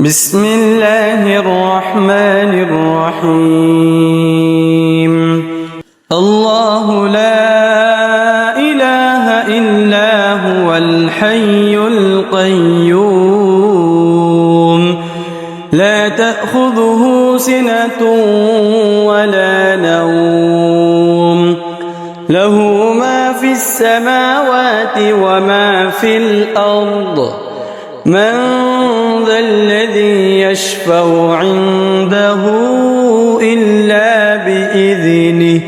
بسم الله الرحمن الرحيم. الله لا إله إلا هو الحي القيوم لا تأخذه سنة ولا نوم له ما في السماوات وما في الأرض من ذا الذي يشفع عنده إلا بإذنه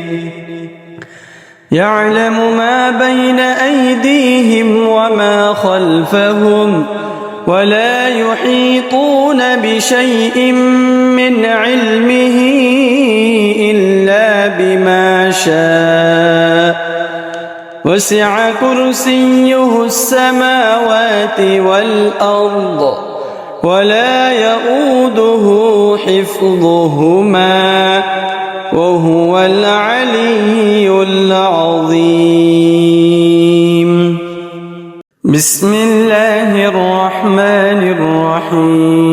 يعلم ما بين أيديهم وما خلفهم ولا يحيطون بشيء من علمه إلا بما شاء وسع كرسيه السماوات والأرض ولا يؤوده حفظهما وهو العلي العظيم. بسم الله الرحمن الرحيم.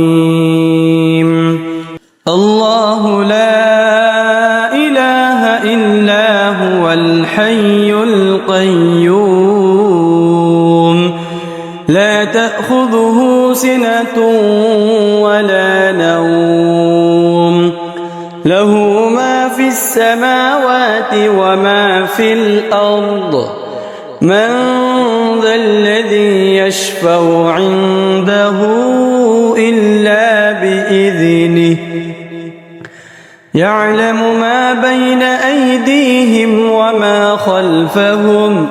الله لا إله إلا هو الحي القيوم لا تأخذه سنة ولا نوم له ما في السماوات وما في الأرض من ذا الذي يشفع عنده إلا بإذنه يعلم ما بين أيديهم وما خلفهم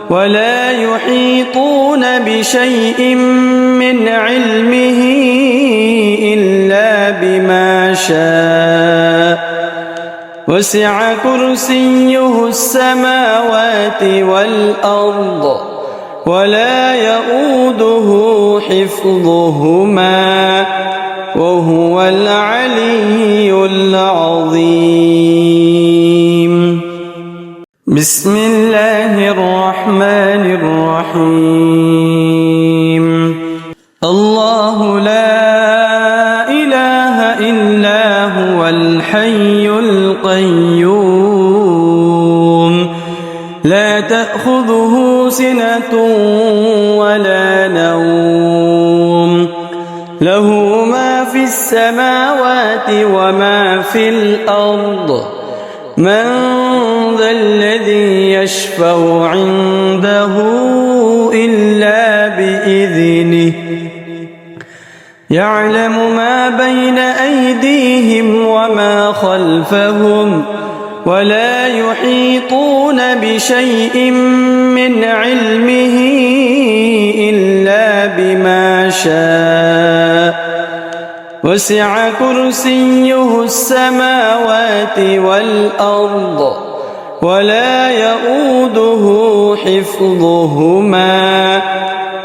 ولا يحيطون بشيء من علمه إلا بما شاء وسع كرسيه السماوات والأرض ولا يؤوده حفظهما وهو العلي العظيم. بسم الله الرحمن الرحيم. الله لا إله إلا هو الحي القيوم لا تأخذه سنة ولا نوم له ما في السماوات وما في الأرض من ذا الذي يشفع عنده إلا بإذنه يعلم ما بين أيديهم وما خلفهم ولا يحيطون بشيء من علمه إلا بما شاء وسع كرسيه السماوات والأرض ولا يؤوده حفظهما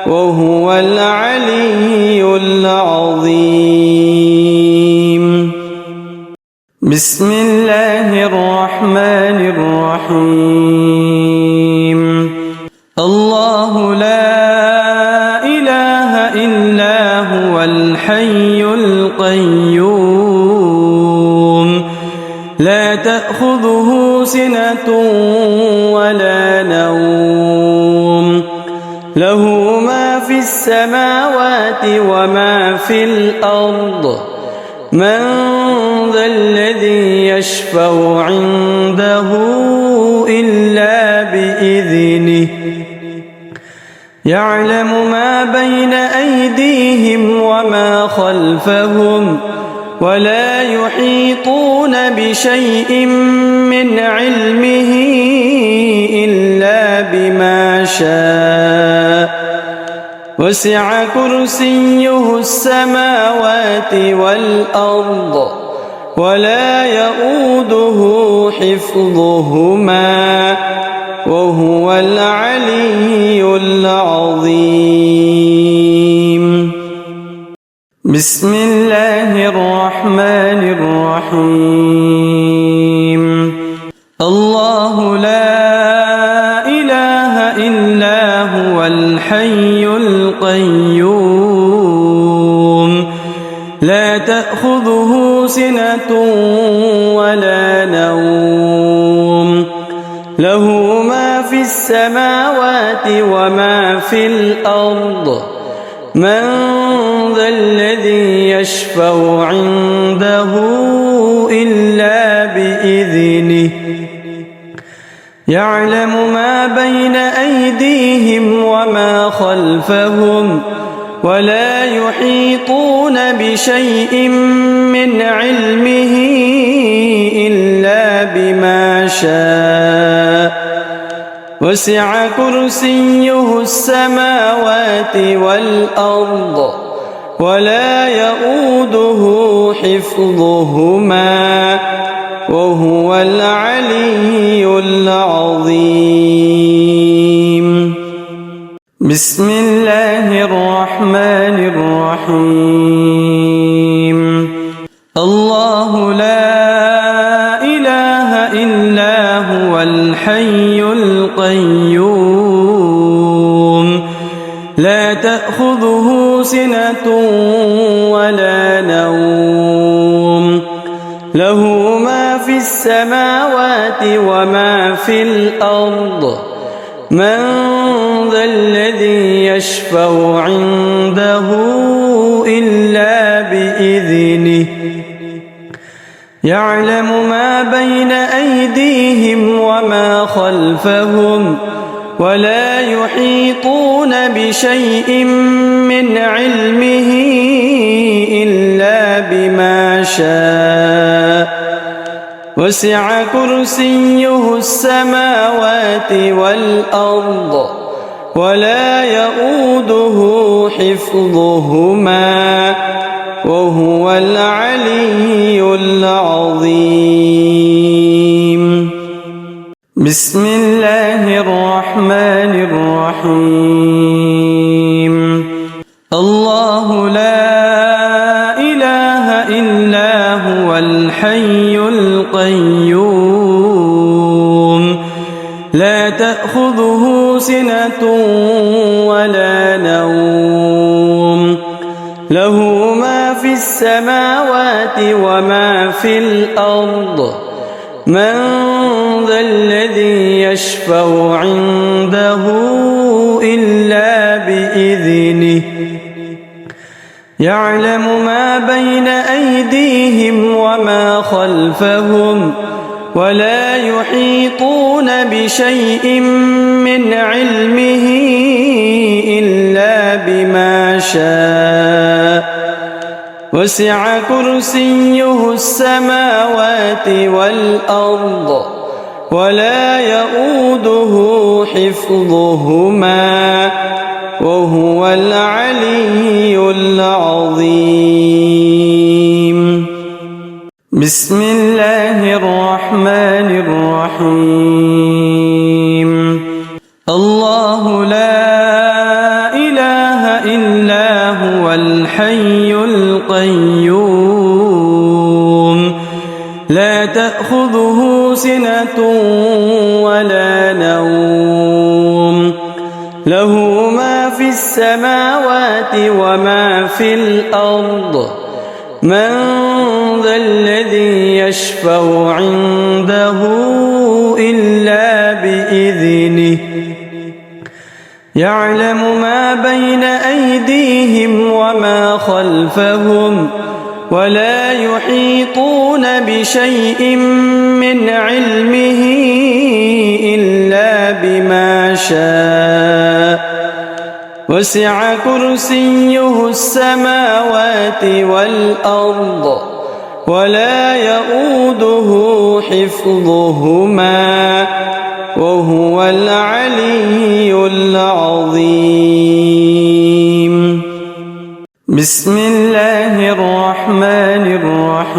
وهو العلي العظيم. بسم الله الرحمن الرحيم. الله لا إله إلا هو الحي القيوم لا تأخذه سنة ولا نوم له ما في السماوات وما في الأرض من ذا الذي يشفع عنده إلا بإذنه يعلم ما بين أيديهم وما خلفهم ولا يحيطون بشيء من علمه إلا بما شاء وسع كرسيه السماوات والأرض ولا يؤوده حفظهما وهو العلي العظيم. بسم الله الرحمن الرحيم. الله لا إله إلا هو الحي القيوم لا تأخذه سنة ولا نوم له ما في السماوات وما في الأرض من ذا الذي يشفع عنده إلا بإذنه يعلم ما بين أيديهم وما خلفهم ولا يحيطون بشيء من علمه إلا بما شاء وسع كرسيه السماوات والأرض ولا يؤوده حفظهما وهو العلي العظيم بسم الله الرحمن الرحيم الله لا إله إلا هو الحي القيوم لا تأخذه سنة ولا نوم له ما في السماوات وما في الأرض من ذا الذي يشفع عنده إلا بإذنه يعلم ما بين أيديهم وما خلفهم ولا يحيطون بشيء من علمه إلا بما شاء وسع كرسيه السماوات والأرض ولا يؤوده حفظهما وهو العلي العظيم بسم الله الرحمن الرحيم الله لا إله إلا هو الحي القيوم لا تأخذه سنة ولا نوم له ما في السماوات وما في الأرض من ذا الذي يشفع عنده إلا بإذنه يعلم ما بين أيديهم وما خلفهم ولا يحيطون بشيء من علمه إلا بما شاء وسع كرسيه السماوات والأرض ولا يؤوده حفظهما وهو العلي العظيم بسم الله الرحمن الرحيم الله لا إله إلا هو الحي القيوم لا تأخذه سنة ولا نوم له ما في السماوات وما في الأرض من ذا الذي يشفع عنده إلا بإذنه يعلم ما بين أيديهم وما خلفهم ولا يحيطون بشيء من علمه إلا بما شاء وسع كرسيه السماوات والأرض ولا يؤوده حفظهما وهو العلي العظيم بسم الله الرحمن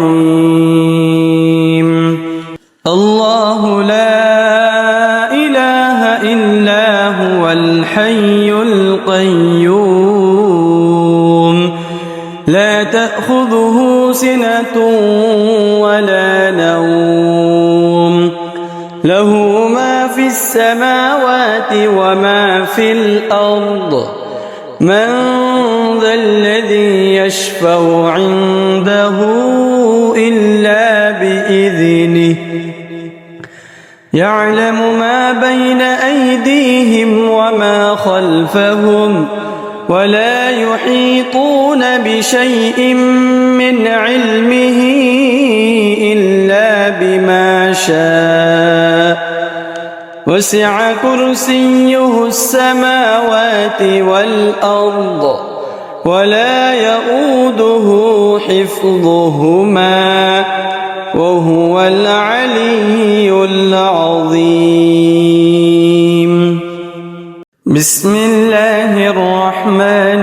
الرحيم الله لا إله إلا هو الحي القيوم لا تأخذه سنة ولا نوم له ما في السماوات وما في الأرض من ذا الذي يشفع عنده إلا بإذنه يعلم ما بين أيديهم وما خلفهم ولا يحيطون بشيء من علمه إلا بما شاء وسع كرسيه السماوات والأرض ولا يؤوده حفظهما وهو العلي العظيم. بسم الله الرحمن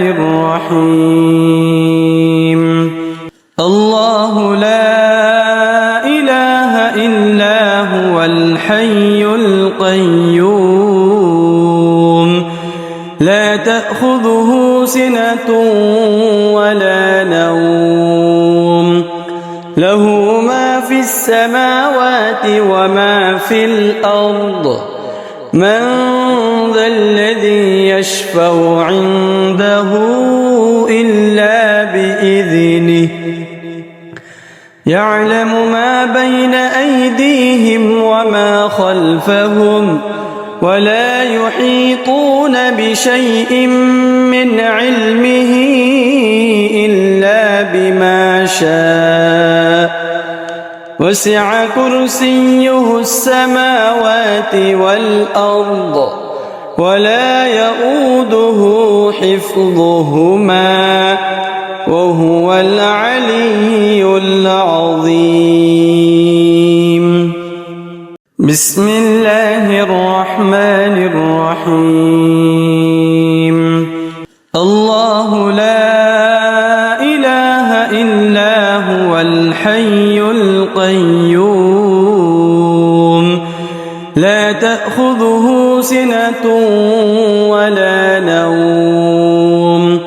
الرحيم. الله لا إله إلا هو الحي القيوم لا تأخذه سنة ولا نوم له ما في السماوات وما في الأرض من ذا الذي يشفع عنده إلا بإذنه يعلم ما بين أيديهم وما خلفهم ولا يحيطون بشيء من علمه إلا بما شاء وسع كرسيه السماوات والأرض ولا يؤوده حفظهما وهو العلي العظيم. بسم الله الرحمن الرحيم. الله لا إله إلا هو الحي القيوم لا تأخذه سنة ولا نوم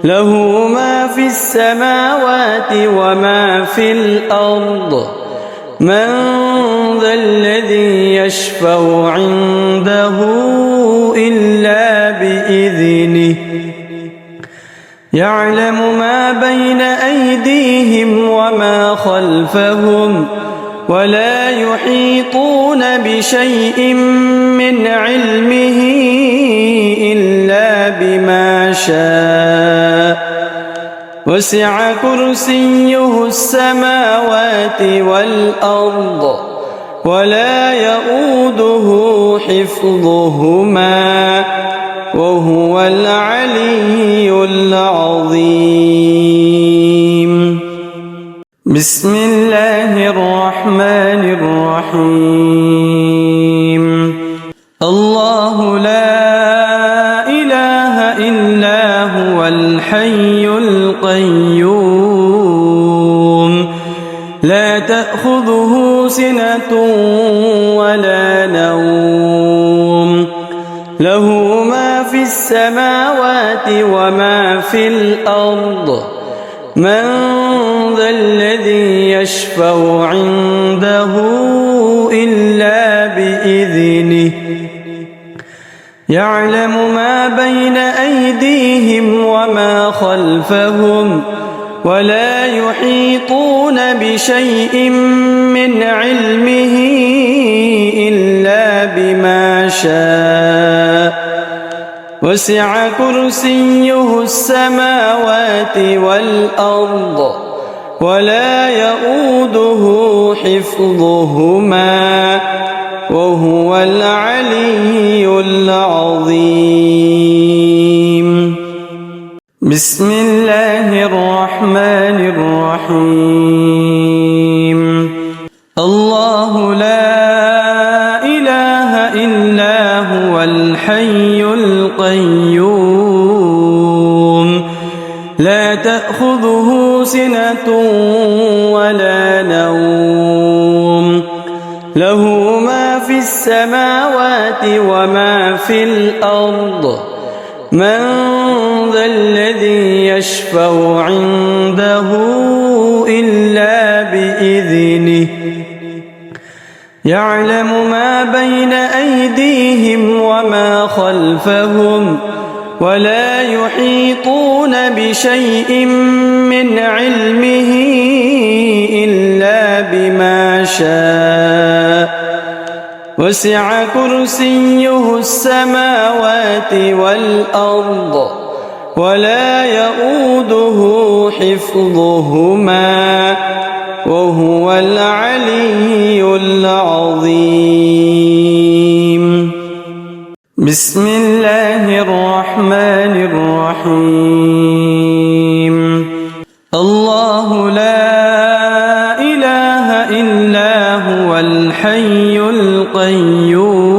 له ما في السماوات وما في الأرض من ذا الذي يشفع عنده إلا بإذنه يعلم ما بين أيديهم وما خلفهم ولا يحيطون بشيء من علمه إلا بما شاء وسع كرسيه السماوات والأرض ولا يؤوده حفظهما وهو العلي العظيم. بسم الله الرحمن الرحيم. الله لا إله إلا هو الحي القيوم لا تأخذه سنة ولا نوم له ما في السماوات وما في الأرض من ذا الذي يشفع عنده إلا بإذنه يعلم ما بين أيديهم وما خلفهم ولا يحيطون بشيء من علمه إلا بما شاء وسع كرسيه السماوات والأرض ولا يؤوده حفظهما وهو العلي العظيم. بسم الله الرحمن الرحيم. الله لا إله إلا هو الحي القيوم لا تأخذه سنة ولا نوم له ما في السماوات وما في الأرض من ذا الذي يشفع عنده إلا بإذنه يعلم ما بين أيديهم وما خلفهم ولا يحيطون بشيء من علمه إلا بما شاء وسع كرسيه السماوات والأرض ولا يؤوده حفظهما وهو العلي العظيم. بسم الله الرحمن الرحيم. الله لا إله إلا هو الحي القيوم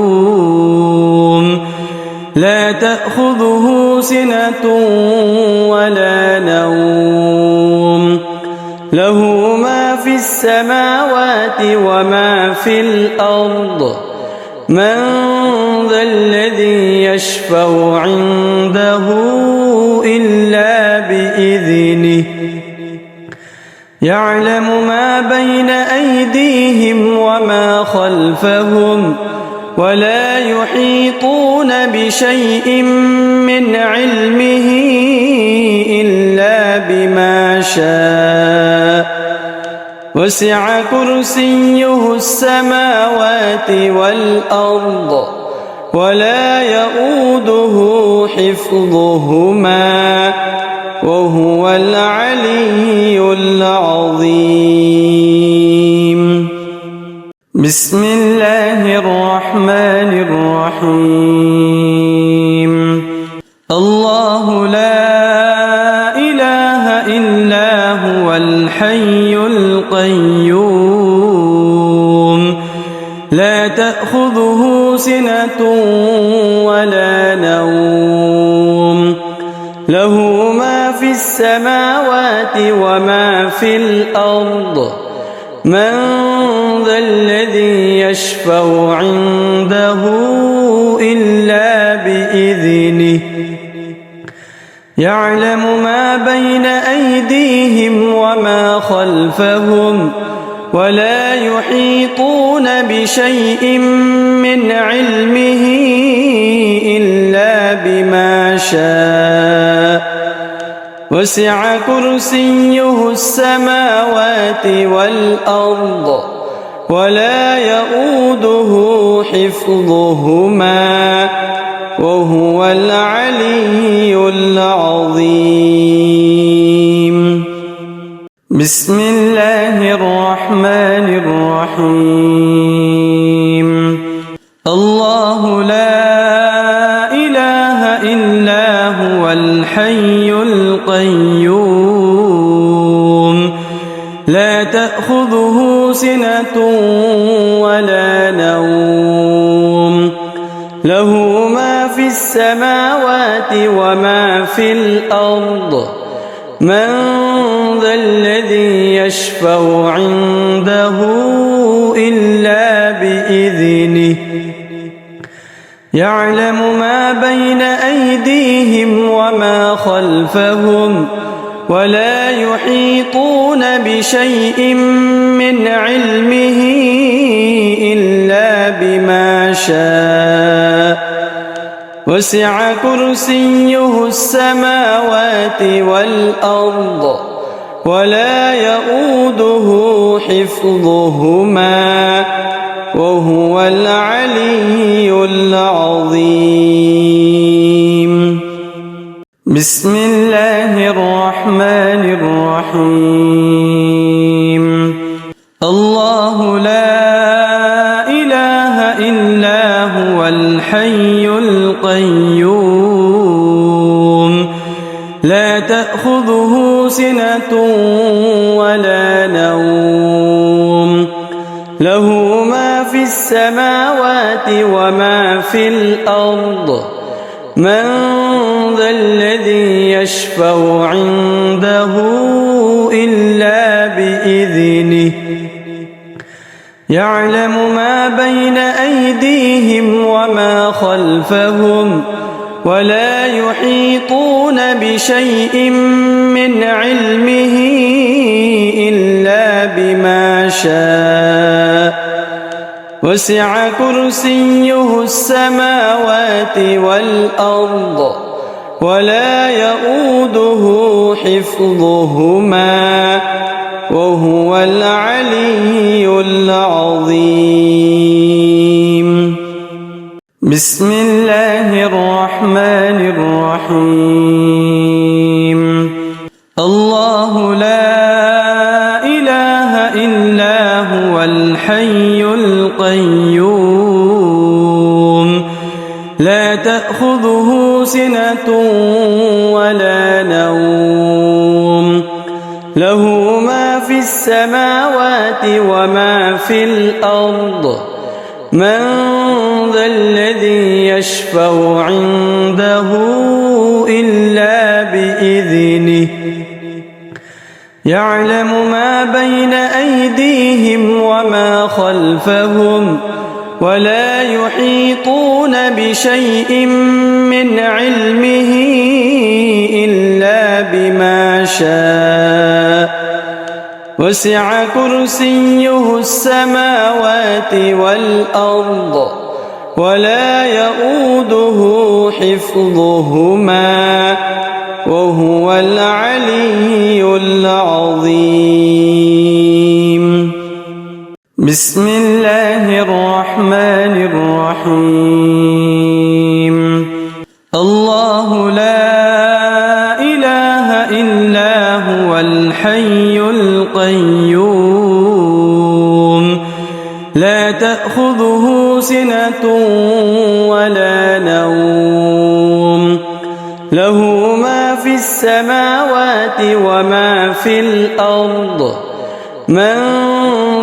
لا تأخذه سنة ولا نوم له ما في السماوات وما في الأرض من ذا الذي يشفع عنده إلا بإذنه يعلم ما بين أيديهم وما خلفهم ولا يحيطون بشيء من علمه إلا بما شاء وسع كرسيه السماوات والأرض ولا يؤوده حفظهما وهو العلي العظيم. بسم الله الرحمن الرحيم. الله لا إله إلا هو الحي القيوم لا تأخذه سنة ولا نوم له ما في السماوات وما في الأرض من ذا الذي يشفع عنده إلا بإذنه يعلم ما بين أيديهم وما خلفهم ولا يحيطون بشيء من علمه إلا بما شاء وسع كرسيه السماوات والأرض ولا يؤوده حفظهما وهو العلي العظيم. بسم الله الرحمن الرحيم. الله لا إله إلا هو الحي القيوم لا تأخذه سنة ولا نوم له ما في السماوات وما في الأرض من ذا الذي يشفع عنده إلا بإذنه يعلم ما بين أيديهم وما خلفهم ولا يحيطون بشيء من علمه إلا بما شاء وسع كرسيه السماوات والأرض ولا يؤوده حفظهما وهو العلي العظيم. بسم الله الرحمن الرحيم. الله لا إله إلا هو الحي القيوم لا تأخذه سنة ولا نوم له ما في السماوات وما في الأرض من ذا الذي يشفع عنده إلا بإذنه يعلم ما بين أيديهم وما خلفهم ولا يحيطون بشيء من علمه إلا بما شاء وسع كرسيه السماوات والأرض ولا يؤوده حفظهما وهو العلي العظيم. بسم الله الرحمن الرحيم. الله لا إله إلا هو الحي القيوم لا تأخذه سنة ولا نوم له ما في السماوات وما في الأرض من ذا الذي يشفع عنده إلا بإذنه يعلم ما بين أيديهم وما خلفهم ولا يحيطون بشيء من علمه إلا بما شاء وسع كرسيه السماوات والأرض ولا يؤوده حفظهما وهو العلي العظيم. بسم الله الرحمن الرحيم. الله لا إله إلا هو الحي القيوم لا تأخذه سنة ولا نوم له ما في السماوات وما في الأرض من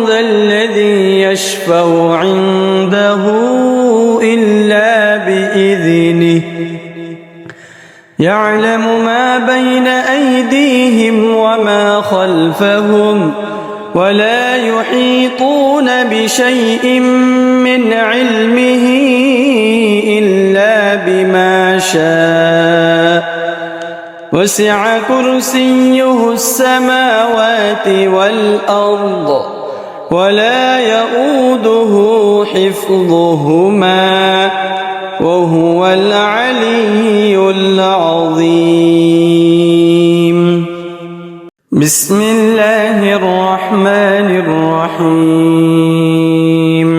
ذا الذي يشفع عنده إلا بإذنه يعلم ما بين أيديهم وما خلفهم ولا يحيطون بشيء من علمه إلا بما شاء وسع كرسيه السماوات والأرض ولا يؤوده حفظهما وهو العلي العظيم. بسم الله الرحمن الرحيم.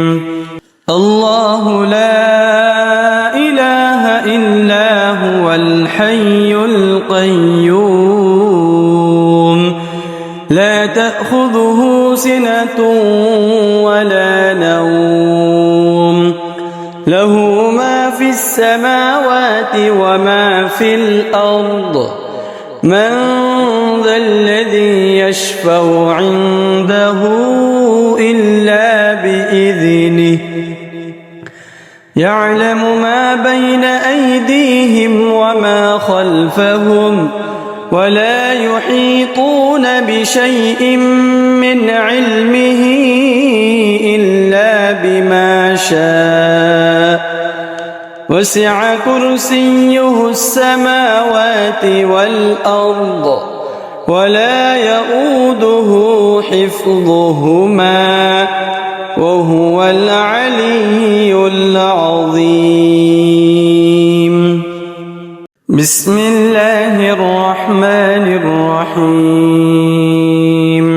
الله لا إله إلا هو الحي القيوم لا تأخذه سنة ولا نوم له ما في السماوات وما في الأرض من ذا الذي يشفع عنده إلا بإذنه يعلم ما بين أيديهم وما خلفهم ولا يحيطون بشيء من علمه إلا بما شاء وسع كرسيه السماوات والأرض ولا يؤوده حفظهما وهو العلي العظيم. بسم الله الرحمن الرحيم.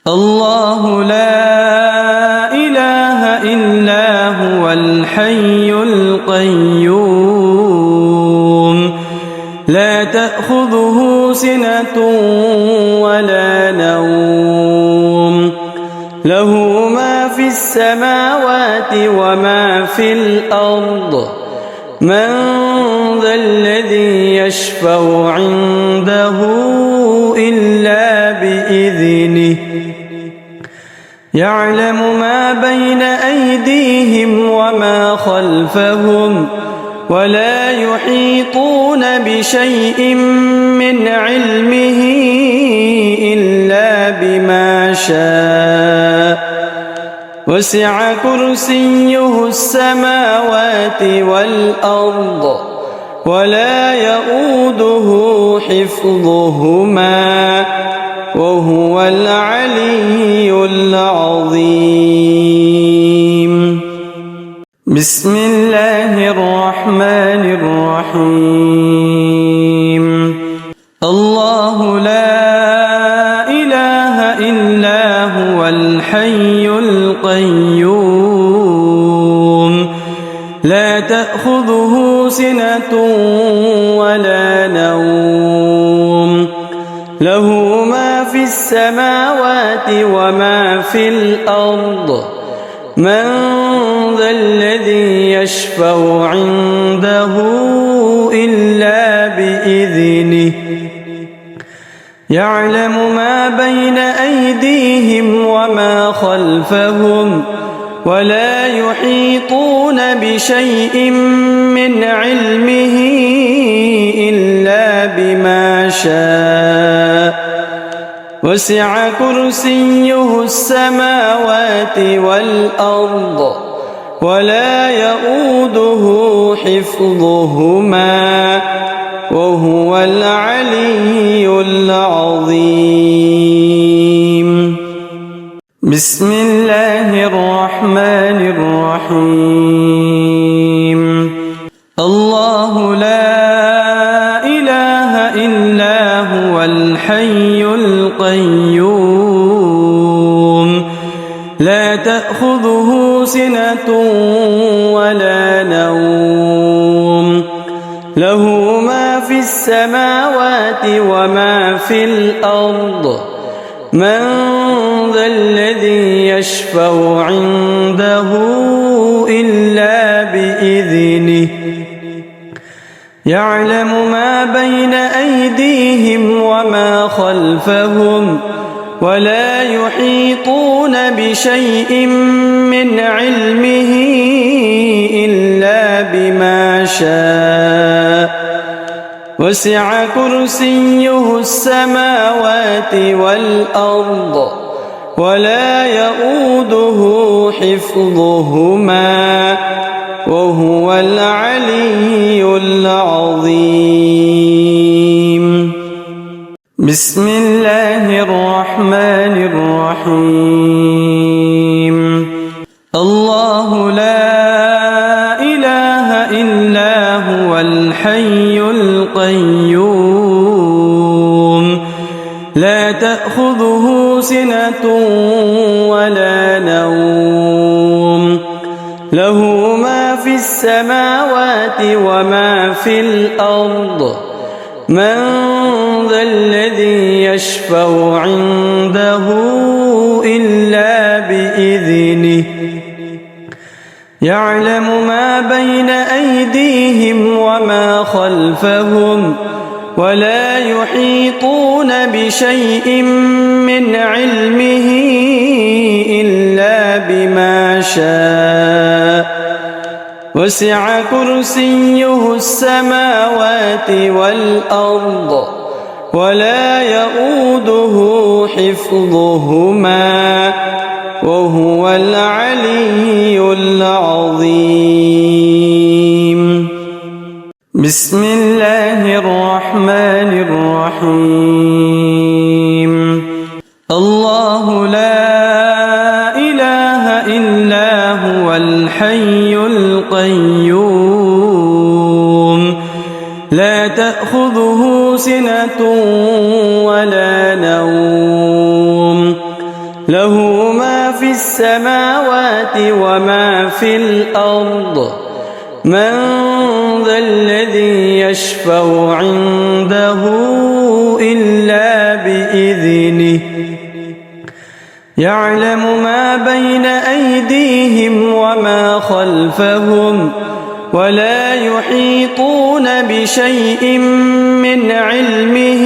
الله لا إله إلا هو الحي القيوم لا تأخذه سنة ولا نوم له ما في السماوات وما في الأرض من ذا الذي يشفع عنده إلا بإذنه يعلم ما بين أيديهم وما خلفهم ولا يحيطون بشيء من علمه إلا بما شاء وسع كرسيه السماوات والأرض ولا يؤوده حفظهما وهو العلي العظيم. بسم الله الرحمن الرحيم. الحي القيوم لا تأخذه سنة ولا نوم له ما في السماوات وما في الأرض من ذا الذي يشفع عنده إلا بإذنه يعلم ما بين أيديهم وما خلفهم ولا يحيطون بشيء من علمه إلا بما شاء وسع كرسيه السماوات والأرض ولا يؤوده حفظهما وهو العلي العظيم بسم الله الرحمن الرحيم الله لا إله إلا هو الحي القيوم لا تأخذه سنة ولا نوم له ما في السماوات وما في الأرض من ذا الذي يشفع عنده إلا بإذنه يعلم ما بين أيديهم وما خلفهم ولا يحيطون بشيء من علمه إلا بما شاء وسع كرسيه السماوات والأرض ولا يؤوده حفظهما وهو العلي العظيم بسم الله الرحمن الرحيم الله لا إله إلا هو الحي القيوم لا تأخذه سنة ولا نوم له ما في السماوات وما في الأرض من ذا الذي يشفع عنده إلا بإذنه يعلم ما بين أيديهم وما خلفهم ولا يحيطون بشيء من علمه إلا بما شاء وسع كرسيه السماوات والأرض ولا يؤوده حفظهما وهو العلي العظيم بسم الله الرحمن الرحيم الله لا إله إلا هو الحي القيوم لا تأخذه سنة ولا نوم له ما في السماوات وما في الأرض من ذا الذي يشفع عنده إلا بإذنه يعلم ما بين أيديهم وما خلفهم ولا يحيطون بشيء من علمه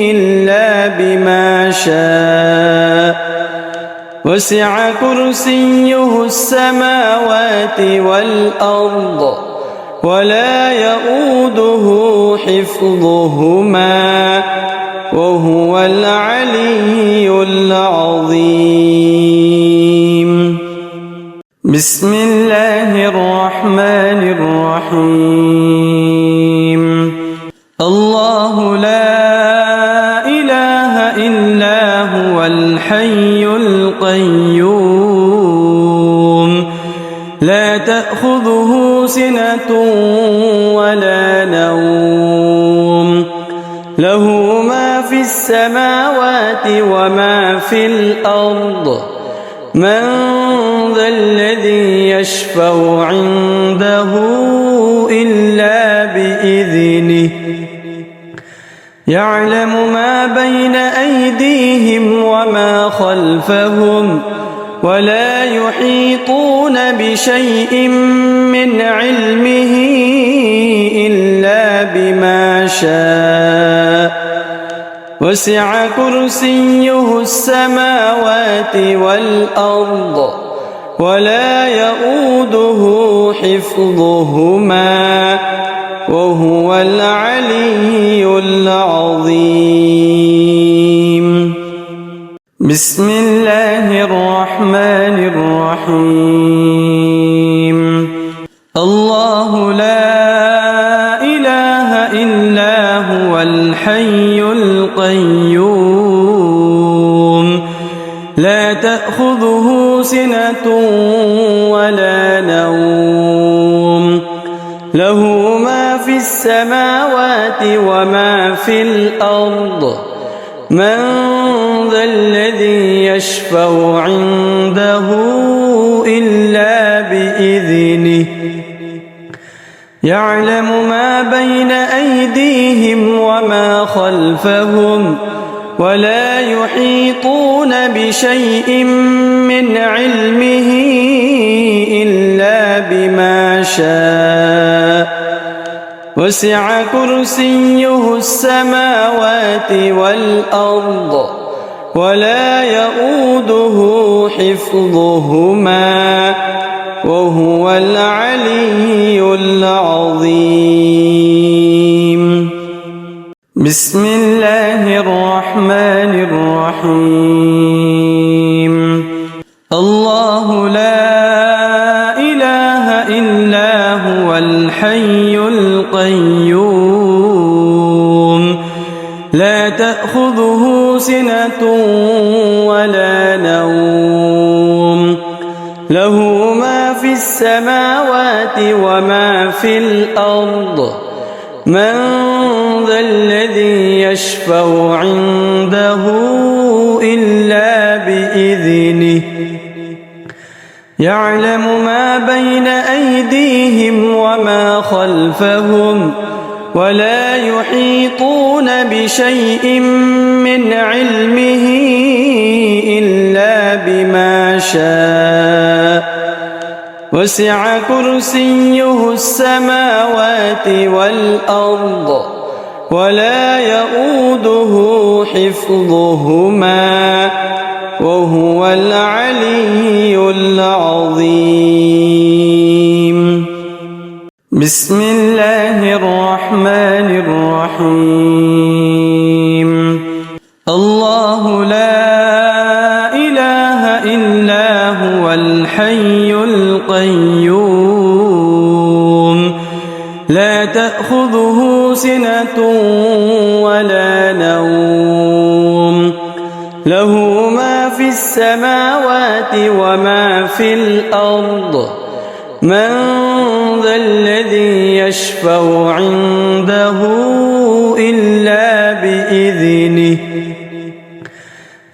إلا بما شاء وسع كرسيه السماوات والأرض ولا يؤوده حفظهما وهو العلي العظيم بسم الله الرحمن الرحيم الله لا إله إلا هو الحي القيوم لا تأخذه سنة ولا نوم له ما في السماوات وما في الأرض من ذا الذي يشفع عنده إلا بإذنه يعلم ما بين أيديهم وما خلفهم ولا يحيطون بشيء من علمه إلا بما شاء وسع كرسيه السماوات والأرض ولا يؤوده حفظهما وهو العلي العظيم. بسم الله الرحمن الرحيم. الله لا إله إلا هو الحي القيوم لا تأخذه سنة ولا نوم له ما في السماوات وما في الأرض من ذا الذي يشفع عنده إلا بإذنه يعلم ما بين أيديهم وما خلفهم ولا يحيطون بشيء من علمه إلا بما شاء وسع كرسيه السماوات والأرض ولا يؤوده حفظهما وهو العلي العظيم. بسم الله الرحمن الرحيم. الله لا إله إلا هو الحي القيوم لا تأخذه سنة ولا نوم له ما في السماوات وما في الأرض من ذا الذي يشفع عنده إلا بإذنه يعلم ما بين أيديهم وما خلفهم ولا يحيطون بشيء من علمه إلا بما شاء وسع كرسيه السماوات والأرض ولا يؤوده حفظهما وهو العلي العظيم. بسم الله الرحمن الرحيم. الله لا إله إلا هو الحي القيوم لا تأخذه سنة ولا نوم له ما في السماوات وما في الأرض من ذا الذي يشفع عنده إلا بإذنه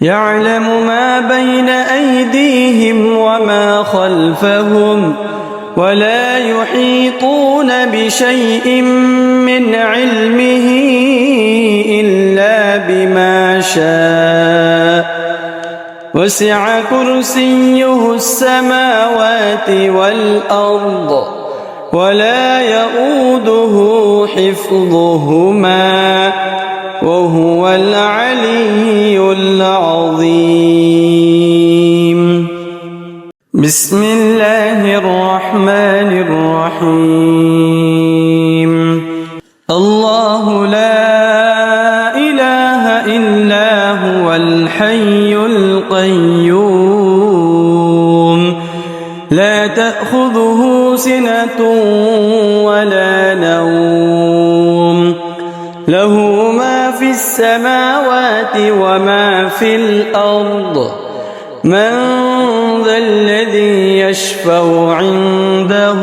يعلم ما بين أيديهم وما خلفهم ولا يحيطون بشيء من علمه إلا بما شاء وسع كرسيه السماوات والأرض ولا يؤوده حفظهما وهو العلي العظيم. بسم الله الرحمن الرحيم. الله لا إله إلا هو الحي القيوم لا تأخذه سنة ولا نوم له ما في السماوات وما في الأرض من ذا الذي يشفع عنده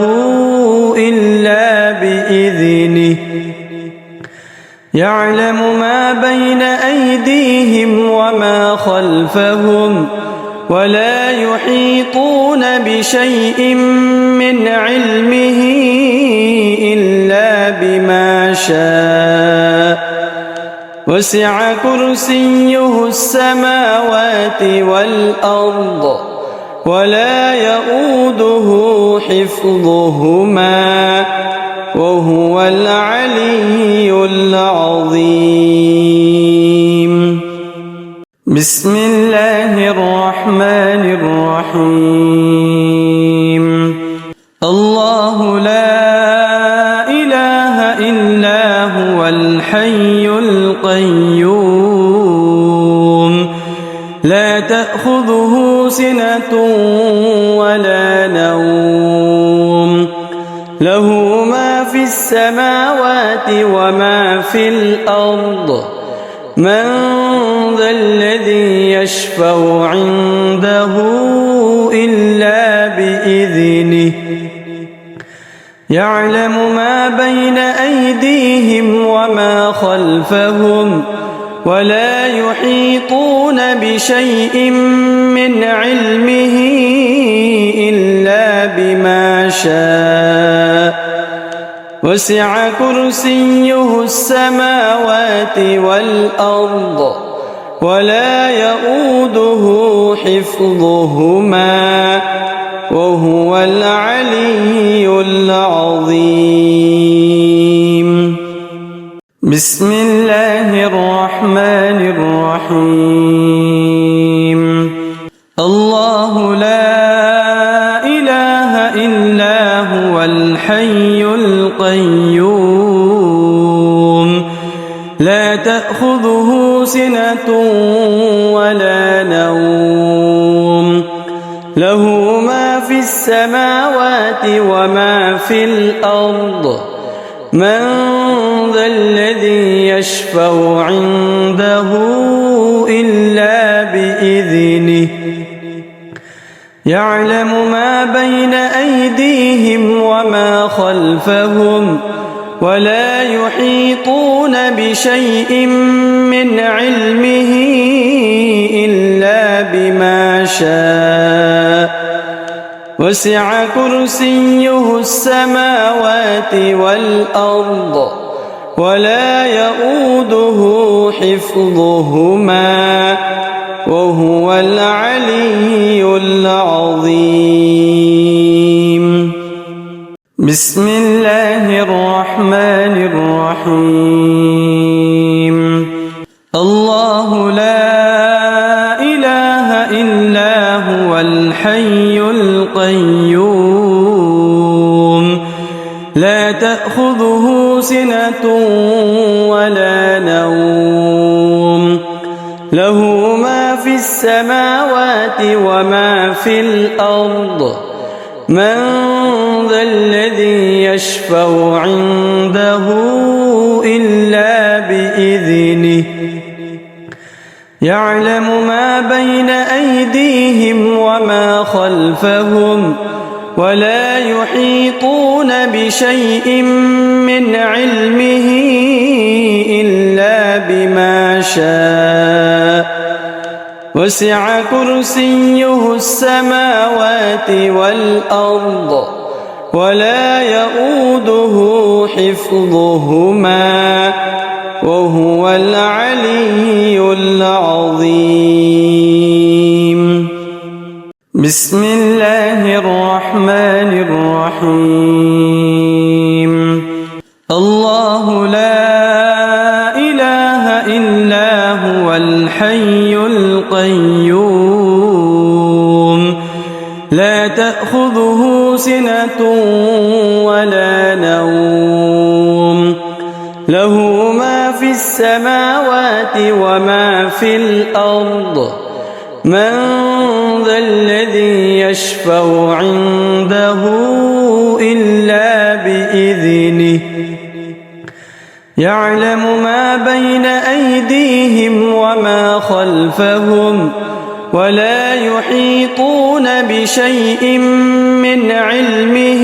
إلا بإذنه يعلم ما بين أيديهم وما خلفهم ولا يحيطون بشيء من علمه إلا بما شاء وسع كرسيه السماوات والأرض ولا يؤوده حفظهما وهو العلي العظيم. بسم الله الرحمن الرحيم. الله لا إله إلا هو الحي القيوم لا تأخذه سنة ولا نوم له ما في السماوات وما في الأرض من ذا الذي يشفع عنده إلا بإذنه يعلم ما بين أيديهم وما خلفهم ولا يحيطون بشيء من علمه إلا بما شاء وسع كرسيه السماوات والأرض ولا يؤوده حفظهما وهو العلي العظيم. بسم الله الرحمن الرحيم. الله لا إله إلا هو الحي القيوم لا تأخذه سنة ولا نوم له ما في السماوات وما في الأرض من ذا الذي يشفع عنده إلا بإذنه يعلم ما بين أيديهم وما خلفهم ولا يحيطون بشيء من علمه إلا بما شاء وسع كرسيه السماوات والأرض ولا يؤوده حفظهما وهو العلي العظيم. بسم الله الرحمن الرحيم. الله لا إله إلا هو الحي القيوم لا تأخذه سنة ولا نوم له ما في السماوات وما في الأرض من ذا الذي يشفع عنده إلا بإذنه يعلم ما بين أيديهم وما خلفهم ولا يحيطون بشيء من علمه إلا بما شاء وسع كرسيه السماوات والأرض ولا يؤوده حفظهما وهو العلي العظيم. بسم الله الرحمن الرحيم. الله لا إله إلا هو الحي القيوم لا تأخذه سنة ولا نوم له ما في السماوات وما في الأرض من ذا الذي يشفع عنده إلا بإذنه يعلم ما بين أيديهم وما خلفهم ولا يحيطون بشيء من علمه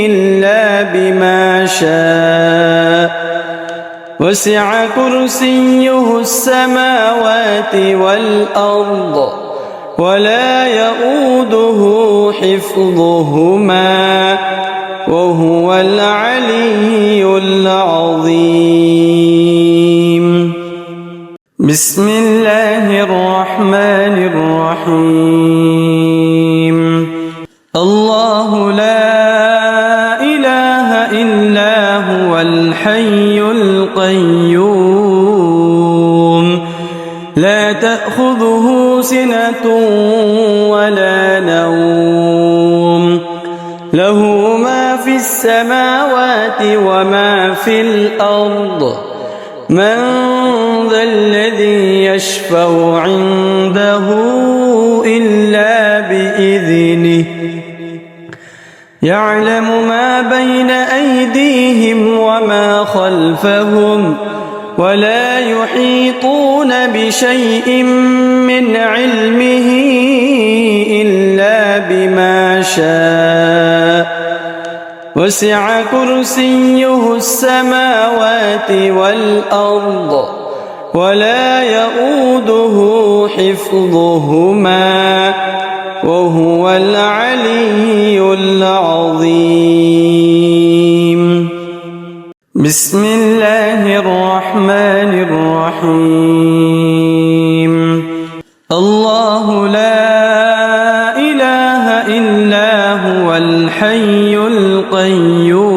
إلا بما شاء وسع كرسيه السماوات والأرض ولا يؤوده حفظهما وهو العلي العظيم. بسم الله الرحمن الرحيم. الله لا إله إلا هو الحي القيوم لا تأخذه سنة ولا نوم له ما في السماوات وما في الأرض من ذا الذي يشفع عنده إلا بإذنه يعلم ما بين أيديهم وما خلفهم ولا يحيطون بشيء من علمه إلا بما شاء وسع كرسيه السماوات والأرض ولا يؤوده حفظهما وهو العلي العظيم. بسم الله الرحمن الرحيم. الله لا إله إلا هو الحي القيوم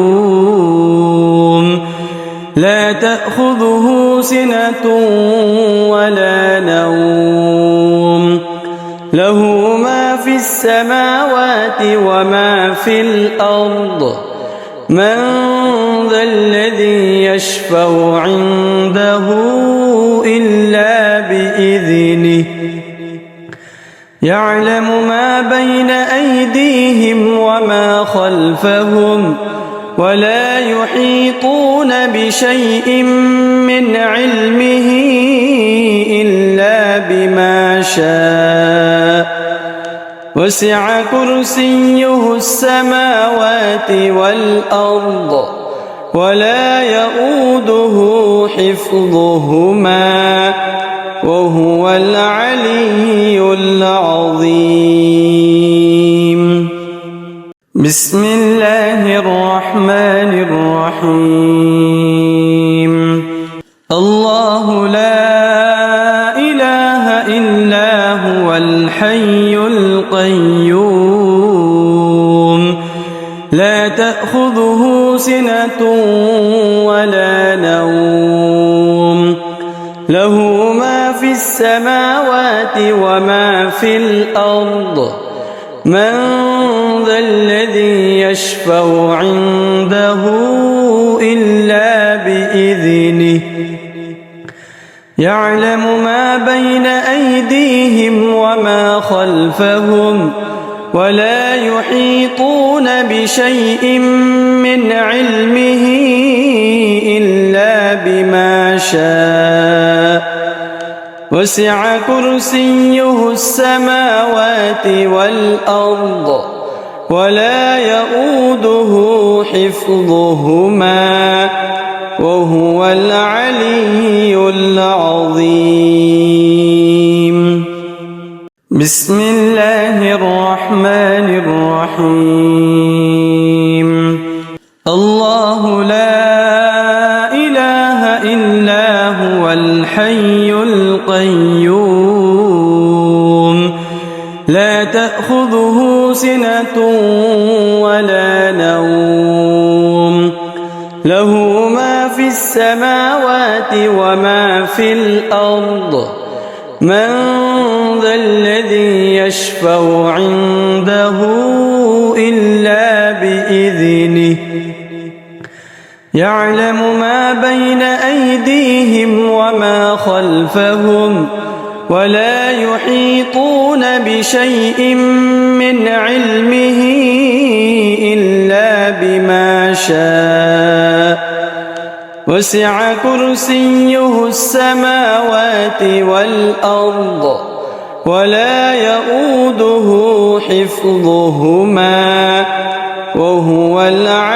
لا تأخذه سنة ولا نوم له ما في السماوات وما في الأرض من ذا الذي يشفع عنده إلا بإذنه يعلم ما بين أيديهم وما خلفهم ولا يحيطون بشيء من علمه إلا بما شاء وسع كرسيه السماوات والأرض ولا يؤوده حفظهما وهو العلي العظيم. بسم الله الرحمن الرحيم. الله لا إله إلا هو الحي القيوم لا تأخذه سنة ولا نوم له ما في السماوات وما في الأرض من ذا الذي يشفع عنده إلا بإذنه يعلم ما بين أيديهم وما خلفهم ولا يحيطون بشيء من علمه إلا بما شاء وسع كرسيه السماوات والأرض ولا يؤوده حفظهما وهو العلي العظيم. بسم الله الرحمن الرحيم. الله لا إله إلا هو الحي القيوم لا تأخذه سنة ولا نوم له ما في السماوات وما في الأرض من ذا الذي يشفع عنده إلا بإذنه يعلم ما بين أيديهم وما خلفهم ولا يحيطون بشيء من علمه إلا بما شاء وسع كرسيه السماوات والأرض ولا يؤوده حفظهما وهو العلي